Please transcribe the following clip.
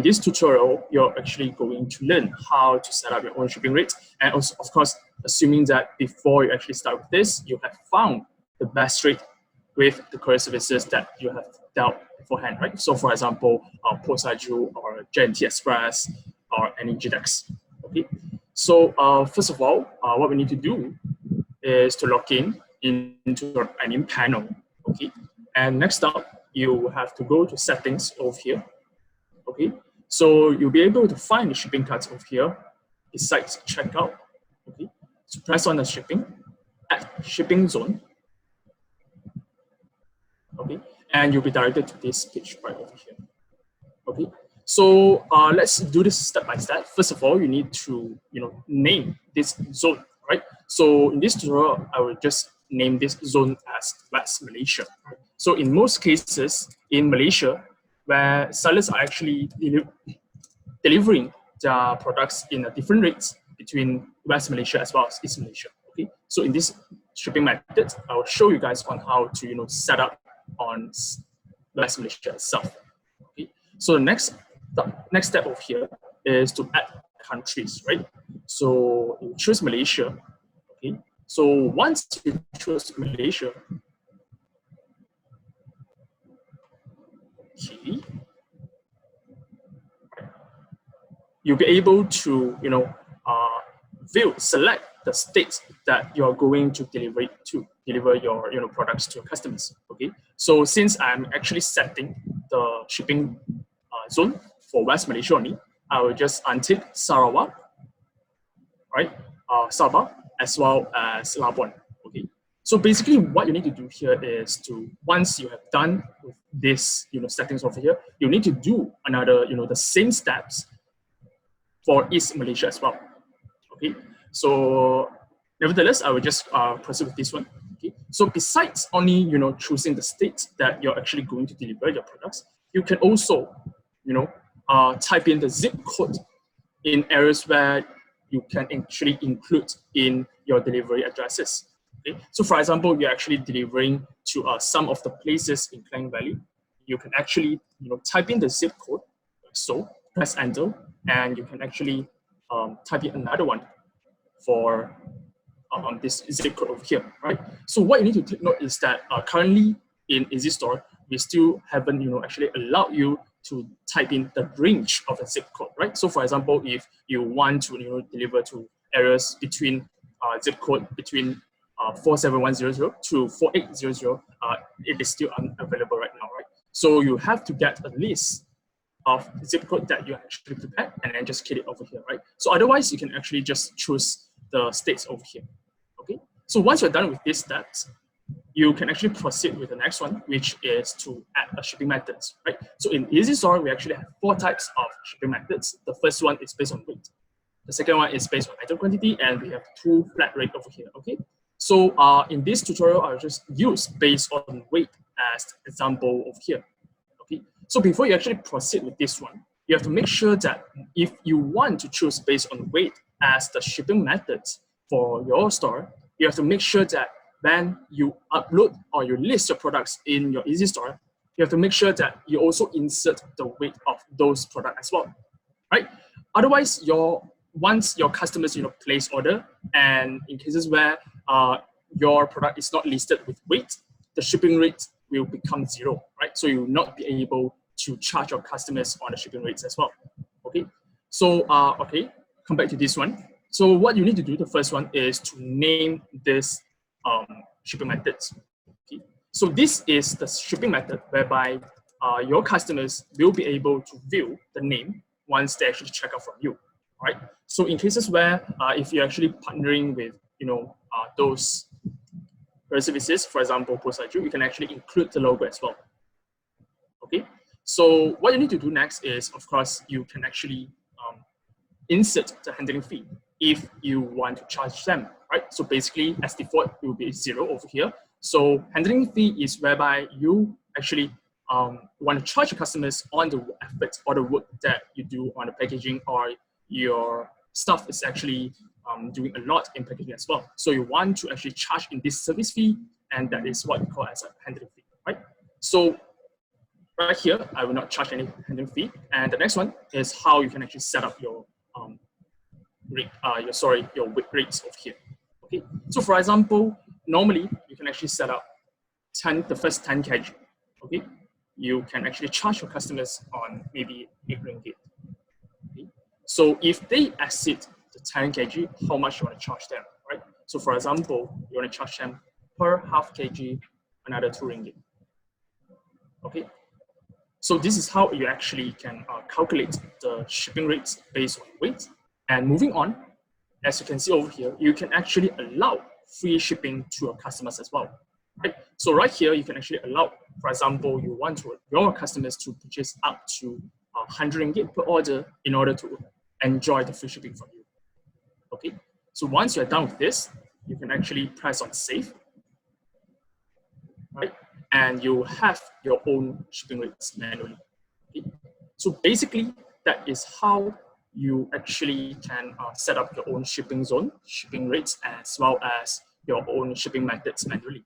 this tutorial, you're actually going to learn how to set up your own shipping rate. And also, of course, assuming that before you actually start with this, you have found the best rate with the courier services that you have dealt beforehand, right? So for example, Postaju or JNT Express or any GDEX, okay? So first of all, what we need to do is to log in into your admin panel, okay? And next up, you have to go to settings over here, okay? So you'll be able to find the shipping cards over here besides checkout, okay? So press on the shipping, add shipping zone, okay? And you'll be directed to this page right over here, okay? So let's do this step by step. First of all, you need to, name this zone, right? So in this tutorial, I will just name this zone as West Malaysia. Right? So in most cases in Malaysia, where sellers are actually delivering their products in a different rates between West Malaysia as well as East Malaysia. Okay, so in this shipping method, I will show you guys on how to set up on West Malaysia itself. Okay, so the next step over here is to add countries, right? So you choose Malaysia. Okay, so once you choose Malaysia, okay, you'll be able to, select the states that you're going to deliver your products to your customers. Okay, so since I'm actually setting the shipping zone for West Malaysia only, I will just untick Sarawak, right? Sabah as well as Labuan. Okay, so basically what you need to do here is to, once you have done with this, settings over here, you need to do another, the same steps for East Malaysia as well. Okay, so nevertheless, I will just proceed with this one. Okay, so besides only choosing the state that you're actually going to deliver your products, you can also type in the zip code in areas where you can actually include in your delivery addresses. Okay, so for example, you're actually delivering to some of the places in Klang Valley. You can actually type in the zip code, so press enter, and you can actually type in another one for this zip code over here, right? So what you need to take note is that currently in Easy Store, we still haven't actually allowed you to type in the range of a zip code, right? So for example, if you want to deliver to areas between zip code between 47100 to 4800, it is still unavailable right now, right? So you have to get a list of zip code that you actually prepared and then just key it over here, right? So otherwise, you can actually just choose the states over here, okay? So once you're done with these steps, you can actually proceed with the next one, which is to add a shipping methods, right? So in Easy Store, we actually have 4 types of shipping methods. The first one is based on weight. The second one is based on item quantity, and we have 2 flat rate over here, okay? So in this tutorial, I'll just use based on weight as example over here. So before you actually proceed with this one, you have to make sure that if you want to choose based on weight as the shipping methods for your store, you have to make sure that when you upload or you list your products in your Easy Store, you have to make sure that you also insert the weight of those products as well, right? Otherwise, once your customers place order, and in cases where your product is not listed with weight, the shipping rate will become 0, right? So you will not be able to charge your customers on the shipping rates as well. Okay, so okay, come back to this one. So what you need to do, the first one is to name this shipping methods. Okay, so this is the shipping method whereby your customers will be able to view the name once they actually check out from you. Right. So in cases where if you're actually partnering with those services, for example, Postaju, you can actually include the logo as well. Okay, so what you need to do next is, of course, you can actually insert the handling fee if you want to charge them, right? So basically, as default, it will be 0 over here. So handling fee is whereby you actually want to charge your customers on the effort or the work that you do on the packaging, or your staff is actually doing a lot in packaging as well. So you want to actually charge in this service fee, and that is what we call as a handling fee, right? So right here, I will not charge any handling fee. And the next one is how you can actually set up your your weight rates over here. Okay, so for example, normally you can actually set up the first 10 kg. Okay, you can actually charge your customers on maybe 8 ringgit. Okay? So if they exceed the 10 kg, how much you want to charge them, right? So for example, you want to charge them per half kg another 2 ringgit. Okay, so this is how you actually can calculate the shipping rates based on weight. And moving on, as you can see over here, you can actually allow free shipping to your customers as well. Right? So right here, you can actually allow, for example, you want your customers to purchase up to 100 ringgit per order in order to enjoy the free shipping from you. Okay, so once you're done with this, you can actually press on save, right? And you have your own shipping rates manually. Okay? So basically, that is how you actually can set up your own shipping zone, shipping rates, as well as your own shipping methods manually.